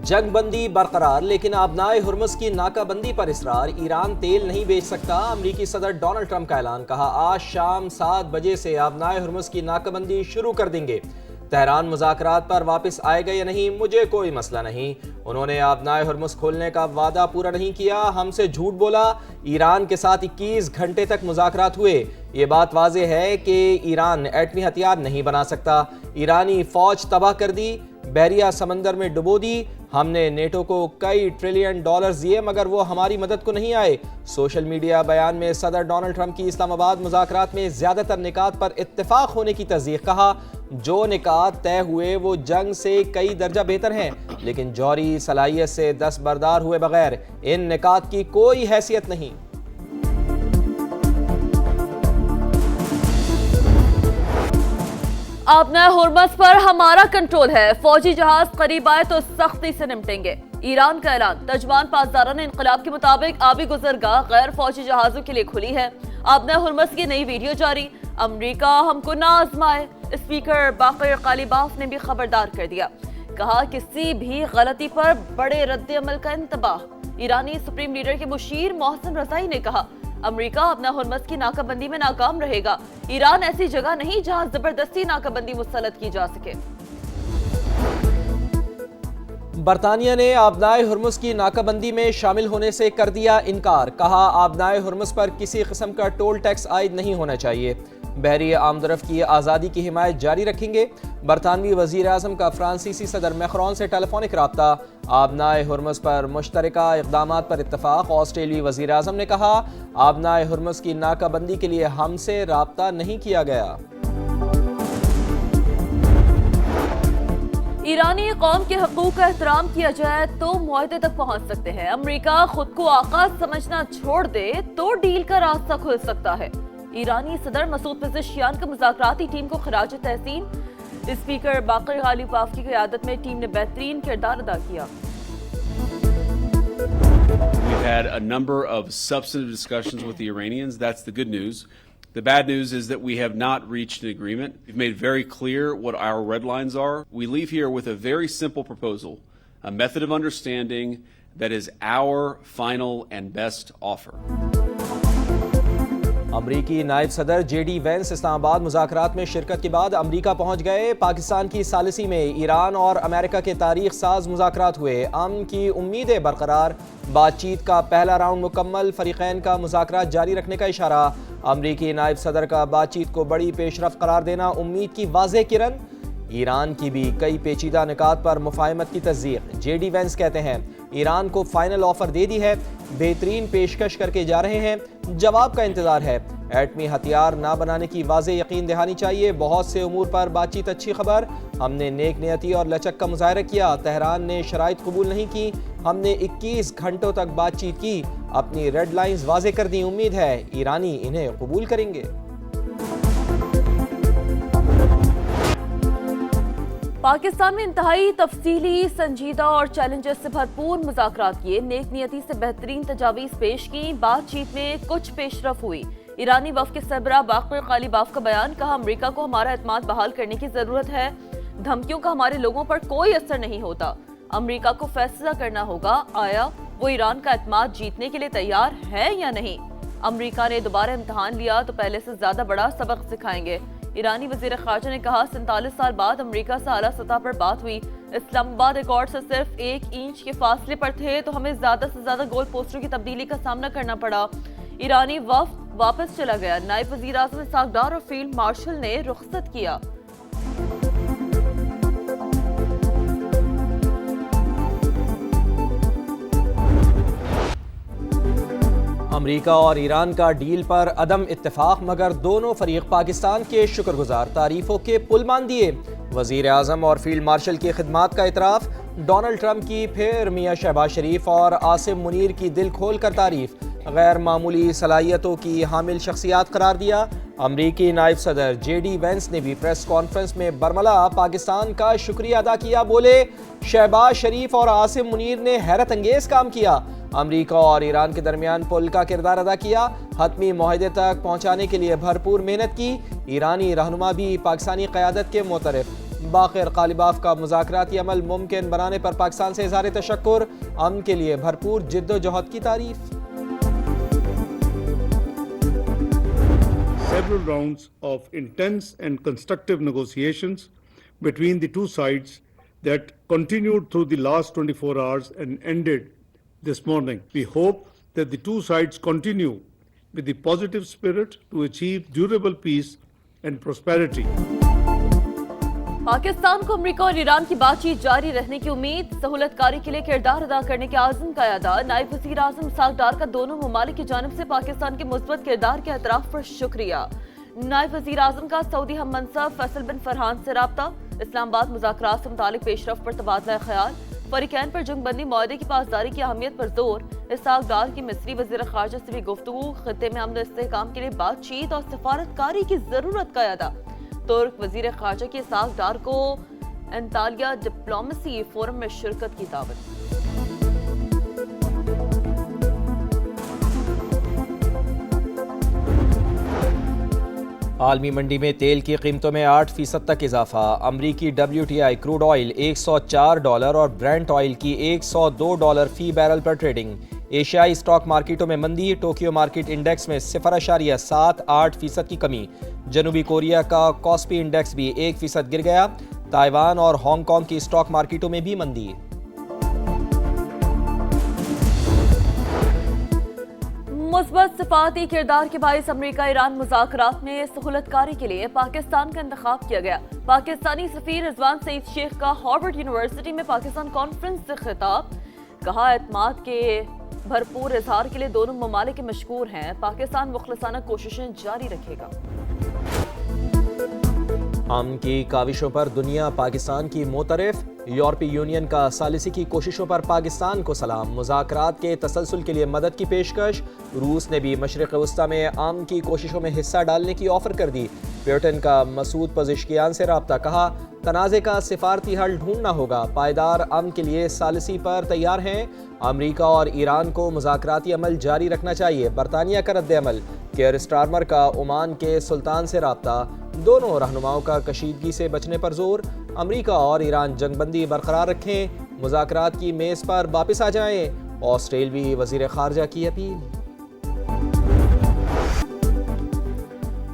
جنگ بندی برقرار لیکن آبنائے ہرمز کی ناکہ بندی پر اصرار۔ ایران تیل نہیں بیچ سکتا، امریکی صدر ڈونلڈ ٹرمپ کا اعلان۔ کہا آج شام 7 بجے سے آبنائے ہرمز کی ناکہ بندی شروع کر دیں گے۔ تہران مذاکرات پر واپس آئے گا یا نہیں، مجھے کوئی مسئلہ نہیں۔ انہوں نے آبنائے ہرمز کھولنے کا وعدہ پورا نہیں کیا، ہم سے جھوٹ بولا۔ ایران کے ساتھ 21 گھنٹے تک مذاکرات ہوئے۔ یہ بات واضح ہے کہ ایران ایٹمی ہتھیار نہیں بنا سکتا۔ ایرانی فوج تباہ کر دی، بحریہ سمندر میں ڈبو دی۔ ہم نے نیٹو کو کئی ٹریلین ڈالرز دیے مگر وہ ہماری مدد کو نہیں آئے۔ سوشل میڈیا بیان میں صدر ڈونلڈ ٹرمپ کی اسلام آباد مذاکرات میں زیادہ تر نکات پر اتفاق ہونے کی تصدیق۔ کہا جو نکات طے ہوئے وہ جنگ سے کئی درجہ بہتر ہیں لیکن جوہری صلاحیت سے دستبردار ہوئے بغیر ان نکات کی کوئی حیثیت نہیں۔ آبنائے ہرمز پر ہمارا کنٹرول ہے، فوجی جہاز قریب آئے تو سختی سے نمٹیں گے۔ ایران کا اعلان۔ ترجمان پاسداران انقلاب کے مطابق آبی گزرگاہ غیر فوجی جہازوں کے لیے کھلی ہے۔ آبنائے ہرمز کی نئی ویڈیو جاری۔ امریکہ ہم کو نہ آزمائے، اسپیکر باقر غالیباف نے بھی خبردار کر دیا۔ کہا کسی بھی غلطی پر بڑے رد عمل کا انتباہ۔ ایرانی سپریم لیڈر کے مشیر محسن رضائی نے کہا امریکہ اپنا ہرمز کی ناکہ بندی میں ناکام رہے گا۔ ایران ایسی جگہ نہیں جہاں زبردستی ناکہ بندی مسلط کی جا سکے۔ برطانیہ نے آبنائے ہرمز کی ناکہ بندی میں شامل ہونے سے کر دیا انکار۔ کہا آبنائے ہرمز پر کسی قسم کا ٹول ٹیکس عائد نہیں ہونا چاہیے۔ بحری آمد و رفت کی آزادی کی حمایت جاری رکھیں گے۔ برطانوی وزیر اعظم کا فرانسیسی صدر میکرون سے ٹیلی فونک رابطہ۔ آبنائے ہرمز پر مشترکہ اقدامات پر اتفاق۔ آسٹریلوی وزیر اعظم نے کہا آبنائے ہرمز کی ناکہ بندی کے لیے ہم سے رابطہ نہیں کیا گیا۔ ایرانی قوم کے حقوق کا احترام کیا جائے تو معاہدے تک پہنچ سکتے ہیں۔ امریکہ خود کو آقا سمجھنا چھوڑ دے تو ڈیل کا راستہ کھل سکتا ہے۔ ایرانی صدر مسعود پزشکیان کا مذاکراتی ٹیم کو خراج تحسین۔ اسپیکر باقر غالیباف کی قیادت میں ٹیم نے بہترین کردار ادا کیا۔ We've had a number of substantive discussions with the Iranians. That's the good news. The bad news is that we have not reached an agreement. We've made very clear what our red lines are. We leave here with a very simple proposal, a method of understanding that is our final and best offer. امریکی نائب صدر J D Venice اسلام آباد مذاکرات میں شرکت کے بعد امریکہ پہنچ گئے۔ پاکستان کی ثالثی میں ایران اور امریکہ کے تاریخ ساز مذاکرات ہوئے۔ امن کی امیدیں برقرار، بات چیت کا پہلا راؤنڈ مکمل، فریقین کا مذاکرات جاری رکھنے کا اشارہ۔ امریکی نائب صدر کا بات چیت کو بڑی پیش رفت قرار دینا، امید کی واضح کرن۔ ایران کی بھی کئی پیچیدہ نکات پر مفاہمت کی تصدیق۔ جے ڈی وینس کہتے ہیں ایران کو فائنل آفر دے دی ہے، بہترین پیشکش کر کے جا رہے ہیں، جواب کا انتظار ہے۔ ایٹمی ہتھیار نہ بنانے کی واضح یقین دہانی چاہیے، بہت سے امور پر بات چیت اچھی خبر، ہم نے نیک نیتی اور لچک کا مظاہرہ کیا، تہران نے شرائط قبول نہیں کی، ہم نے 21 گھنٹوں تک بات چیت کی، اپنی ریڈ لائنز واضح کر دیں، امید ہے ایرانی انہیں قبول کریں گے۔ پاکستان میں انتہائی تفصیلی، سنجیدہ اور چیلنجز سے بھرپور مذاکرات کیے، نیک نیتی سے بہترین تجاویز پیش کی، بات چیت میں کچھ پیش رفت ہوئی۔ ایرانی وفد کے سربراہ باقر غالیباف کا بیان۔ کہا امریکہ کو ہمارا اعتماد بحال کرنے کی ضرورت ہے، دھمکیوں کا ہمارے لوگوں پر کوئی اثر نہیں ہوتا، امریکہ کو فیصلہ کرنا ہوگا آیا وہ ایران کا اعتماد جیتنے کے لیے تیار ہے یا نہیں۔ امریکہ نے دوبارہ امتحان لیا تو پہلے سے زیادہ بڑا سبق سکھائیں گے۔ ایرانی وزیر خارجہ نے کہا 47 سال بعد امریکہ سے اعلیٰ سطح پر بات ہوئی، اسلام آباد ریکارڈ سے صرف 1 انچ کے فاصلے پر تھے تو ہمیں زیادہ سے زیادہ گول پوسٹروں کی تبدیلی کا سامنا کرنا پڑا۔ ایرانی وفد واپس چلا گیا، نائب وزیر اعظم اسحاق ڈار اور فیلڈ مارشل نے رخصت کیا۔ امریکہ اور ایران کا ڈیل پر عدم اتفاق مگر دونوں فریق پاکستان کے شکر گزار، تعریفوں کے پل مان دیے۔ وزیر اعظم اور فیلڈ مارشل کی خدمات کا اعتراف، ڈونلڈ ٹرمپ کی پھر میاں شہباز شریف اور عاصم منیر کی دل کھول کر تعریف، غیر معمولی صلاحیتوں کی حامل شخصیات قرار دیا۔ امریکی نائب صدر جے ڈی وینس نے بھی پریس کانفرنس میں برملا پاکستان کا شکریہ ادا کیا، بولے شہباز شریف اور عاصم منیر نے حیرت انگیز کام کیا، امریکہ اور ایران کے درمیان پل کا کردار ادا کیا، حتمی معاہدے تک پہنچانے کے لیے بھرپور محنت کی۔ ایرانی رہنما بھی پاکستانی قیادت کے معترف، باقر غالباف کا مذاکراتی عمل ممکن بنانے پر پاکستان سے اظہار تشکر، امن کے لیے بھرپور جد و جہد کی تعریف۔ Several rounds of intense and constructive negotiations between the two sides that continued through the last 24 hours and ended this morning. We hope that the two sides continue with the positive spirit to achieve durable peace and prosperity. Pakistan کو امریکہ اور ایران کی بات چیت جاری رہنے کی امید، سہولت کاری کے لیے کردار ادا کرنے کے عزم کا اعادہ۔ نائب وزیر اعظم اسحاق ڈار کا دونوں ممالک کی جانب سے پاکستان کے مثبت کردار کے اعتراف پر شکریہ۔ نائب وزیر اعظم کا سعودی ہم منصب فیصل بن فرحان سے رابطہ، اسلام آباد مذاکرات سے متعلق پیش رفت پر تبادلہ خیال، فریقین پر جنگ بندی معاہدے کی پاسداری کی اہمیت پر زور، اسحاق ڈار کی مصری وزیر خارجہ سے بھی گفتگو، خطے میں امن و استحکام کے لیے بات چیت اور سفارت کاری کی ضرورت کا اعادہ۔ ترک وزیر خارجہ کی اسحاق ڈار کو انطالیہ ڈپلومیسی فورم میں شرکت کی دعوت۔ عالمی منڈی میں تیل کی قیمتوں میں 8% تک اضافہ، امریکی WTI کروڈ آئل $104 اور برینٹ آئل کی $102 فی بیرل پر ٹریڈنگ۔ ایشیائی اسٹاک مارکیٹوں میں مندی، ٹوکیو مارکیٹ انڈیکس میں 0.78% کی کمی، جنوبی کوریا کا کاسپی انڈیکس بھی 1% گر گیا، تائیوان اور ہانگ کانگ کی اسٹاک مارکیٹوں میں بھی مندی۔ مثبت سفارتی کردار کے باعث امریکہ ایران مذاکرات میں سہولت کاری کے لیے پاکستان کا انتخاب کیا گیا۔ پاکستانی سفیر رضوان سعید شیخ کا ہارورڈ یونیورسٹی میں پاکستان کانفرنس سے خطاب، کہا اعتماد کے بھرپور اظہار کے لیے دونوں ممالک مشکور ہیں، پاکستان مخلصانہ کوششیں جاری رکھے گا۔ امن کی کاوشوں پر دنیا پاکستان کی معترف، یورپی یونین کا ثالثی کی کوششوں پر پاکستان کو سلام، مذاکرات کے تسلسل کے لیے مدد کی پیشکش، روس نے بھی مشرق وسطیٰ میں امن کی کوششوں میں حصہ ڈالنے کی آفر کر دی، پیوٹن کا مسعود پزشکیان سے رابطہ، کہا تنازع کا سفارتی حل ڈھونڈنا ہوگا، پائیدار امن کے لیے ثالثی پر تیار ہیں، امریکہ اور ایران کو مذاکراتی عمل جاری رکھنا چاہیے، برطانیہ کا رد عمل، کیئر سٹارمر کا عمان کے سلطان سے رابطہ، دونوں رہنماؤں کا کشیدگی سے بچنے پر زور، امریکہ اور ایران جنگ بندی برقرار رکھیں، مذاکرات کی میز پر واپس آ جائیں، آسٹریلوی وزیر خارجہ کی اپیل۔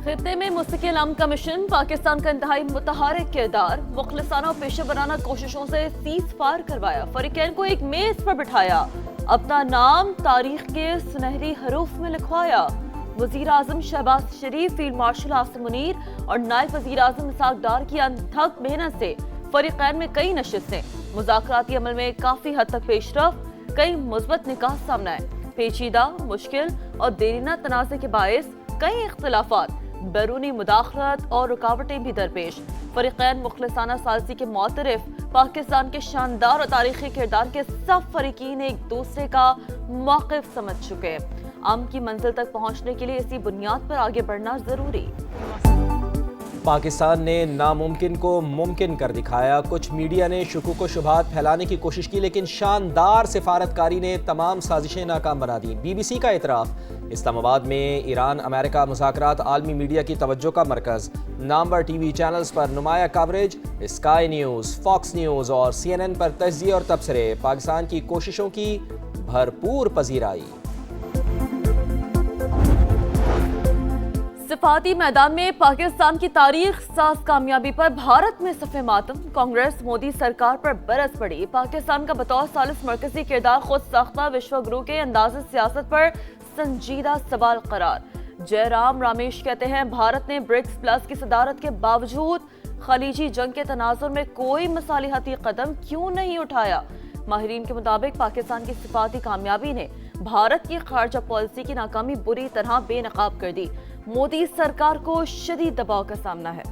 خطے میں مستقل امن کمیشن، پاکستان کا انتہائی متحرک کردار، مخلصانہ اور پیشہ ورانہ کوششوں سے سیز فائر کروایا، فریقین کو ایک میز پر بٹھایا، اپنا نام تاریخ کے سنہری حروف میں لکھوایا۔ وزیر اعظم شہباز شریف، فیلڈ مارشل عاصم منیر اور نائب وزیر اعظم اسحاق ڈار کی انتھک محنت سے فریقین میں کئی نشستیں، مذاکراتی عمل میں کافی حد تک پیش رفت، کئی مثبت نکات سامنے آئے، پیچیدہ، مشکل اور دیرینہ تنازع کے باعث کئی اختلافات، بیرونی مداخلت اور رکاوٹیں بھی درپیش، فریقین مخلصانہ ثالثی کے معترف، پاکستان کے شاندار اور تاریخی کردار کے سب فریقین ایک دوسرے کا موقف سمجھ چکے، امن کی منزل تک پہنچنے کے لیے اسی بنیاد پر آگے بڑھنا ضروری۔ پاکستان نے ناممکن کو ممکن کر دکھایا، کچھ میڈیا نے شکوک و شبہات پھیلانے کی کوشش کی لیکن شاندار سفارتکاری نے تمام سازشیں ناکام بنا دیں، BBC کا اعتراف۔ اسلام آباد میں ایران امریکہ مذاکرات عالمی میڈیا کی توجہ کا مرکز، نامور ٹی وی چینلز پر نمایاں coverage, sky news, Fox news اور CNN پر تجزیے اور تبصرے، پاکستان کی کوششوں کی بھرپور پذیرائی۔ سفارتی میدان میں پاکستان کی تاریخ ساز کامیابی پر بھارت میں صف ماتم، کانگریس مودی سرکار پر برس پڑی، پاکستان کا بطور ثالث مرکزی کردار خود ساختہ وشو گرو کے انداز سیاست پر سنجیدہ سوال قرار۔ جے رام رامیش کہتے ہیں بھارت نے برکس پلس کی صدارت کے باوجود خلیجی جنگ کے تناظر میں کوئی مصالحتی قدم کیوں نہیں اٹھایا۔ ماہرین کے مطابق پاکستان کی سفارتی کامیابی نے بھارت کی خارجہ پالیسی کی ناکامی بری طرح بے نقاب کر دی، مودی سرکار کو شدید دباؤ کا سامنا ہے۔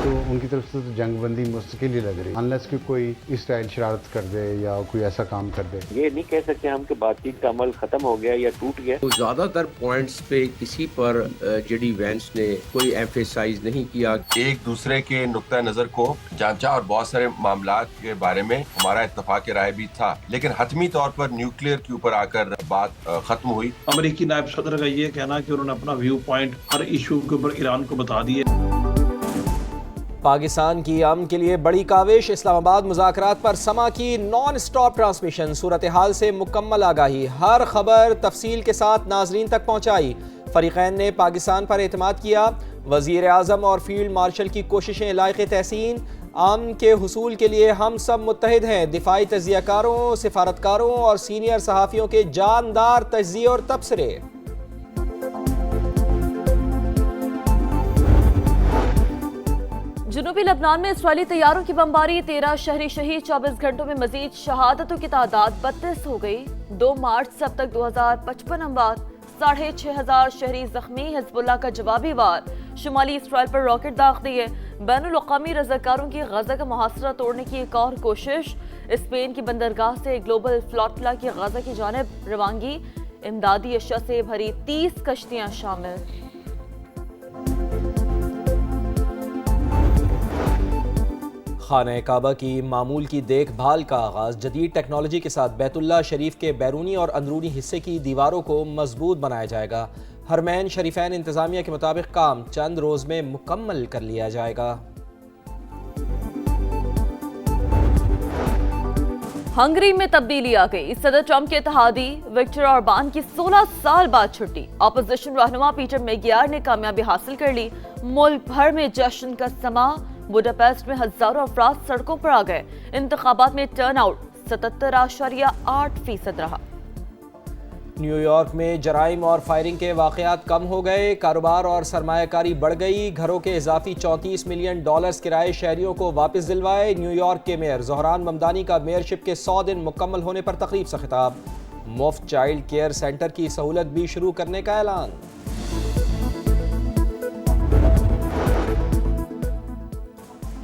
تو ان کی طرف سے تو جنگ بندی مستقل ہی لگ رہی، انلیس کہ کوئی اس ٹائل شرارت کر دے یا کوئی ایسا کام کر دے۔ یہ نہیں کہہ سکتے ہم کہ بات چیت کا عمل ختم ہو گیا یا ٹوٹ گیا۔ زیادہ تر پوائنٹس پہ کسی پر جے ڈی وینس نے کوئی ایمفیسائز نہیں کیا، ایک دوسرے کے نقطہ نظر کو جانچا اور بہت سارے معاملات کے بارے میں ہمارا اتفاق رائے بھی تھا، لیکن حتمی طور پر نیوکلیئر کے اوپر آ کر بات ختم ہوئی۔ امریکی نائب صدر کا یہ کہنا کہ انہوں نے اپنا ویو پوائنٹ ہر ایشو کے اوپر ایران کو بتا دیے۔ پاکستان کی امن کے لیے بڑی کاوش، اسلام آباد مذاکرات پر سما کی نان سٹاپ ٹرانسمیشن، صورتحال سے مکمل آگاہی، ہر خبر تفصیل کے ساتھ ناظرین تک پہنچائی۔ فریقین نے پاکستان پر اعتماد کیا، وزیر اعظم اور فیلڈ مارشل کی کوششیں لائق تحسین، امن کے حصول کے لیے ہم سب متحد ہیں، دفاعی تجزیہ کاروں، سفارتکاروں اور سینئر صحافیوں کے جاندار تجزیے اور تبصرے۔ جنوبی لبنان میں اسرائیلی طیاروں کی بمباری، 13 شہری شہید، 24 گھنٹوں میں مزید شہادتوں کی تعداد 32 ہو گئی۔ 2 مارچ سے اب تک 2055 اموات، 6500 شہری زخمی، حزب اللہ کا جوابی وار، شمالی اسرائیل پر راکٹ داغ دیے۔ بین الاقوامی رضاکاروں کی غزہ کا محاصرہ توڑنے کی ایک اور کوشش، اسپین کی بندرگاہ سے گلوبل فلاٹلا کی غزہ کی جانب روانگی، امدادی اشیاء سے بھری 30 کشتیاں شامل۔ خانہ کعبہ کی معمول کی دیکھ بھال کا آغاز، جدید ٹیکنالوجی کے ساتھ بیت اللہ شریف کے بیرونی اور اندرونی حصے کی دیواروں کو مضبوط بنایا جائے گا۔ حرمین شریفین انتظامیہ کے مطابق کام چند روز میں مکمل کر لیا جائے گا۔ ہنگری میں تبدیلی آ گئی، صدر ٹرمپ کے اتحادی وکٹر اوربان کی 16 سال بعد چھٹی، اپوزیشن رہنما پیٹر میگیار نے کامیابی حاصل کر لی، ملک بھر میں جشن کا سما، بوڈاپیسٹ میں ہزاروں افراد سڑکوں پر آ گئے، انتخابات میں ٹرن آؤٹ 77.8% رہا۔ نیو یارک میں جرائم اور فائرنگ کے واقعات کم ہو گئے، کاروبار اور سرمایہ کاری بڑھ گئی، گھروں کے اضافی $34 ملین کرائے شہریوں کو واپس دلوائے۔ نیو یارک کے میئر زہران ممدانی کا میئرشپ کے 100 دن مکمل ہونے پر تقریب سے خطاب، مفت چائلڈ کیئر سینٹر کی سہولت بھی شروع کرنے کا اعلان۔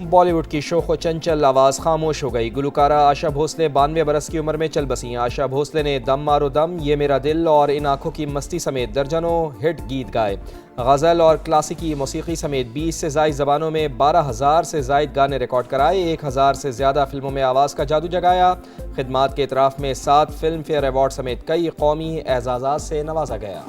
بالی ووڈ کی شوخ و چنچل آواز خاموش ہو گئی، گلوکارہ آشا بھوسلے 92 برس کی عمر میں چل بسیں۔ آشا بھوسلے نے دم مارو دم، یہ میرا دل اور ان آنکھوں کی مستی سمیت درجنوں ہٹ گیت گائے، غزل اور کلاسیکی موسیقی سمیت 20 سے زائد زبانوں میں 12,000 سے زائد گانے ریکارڈ کرائے، 1,000 سے زیادہ فلموں میں آواز کا جادو جگایا۔ خدمات کے اعتراف میں 7 فلم فیئر ایوارڈ سمیت کئی قومی اعزازات سے نوازا گیا۔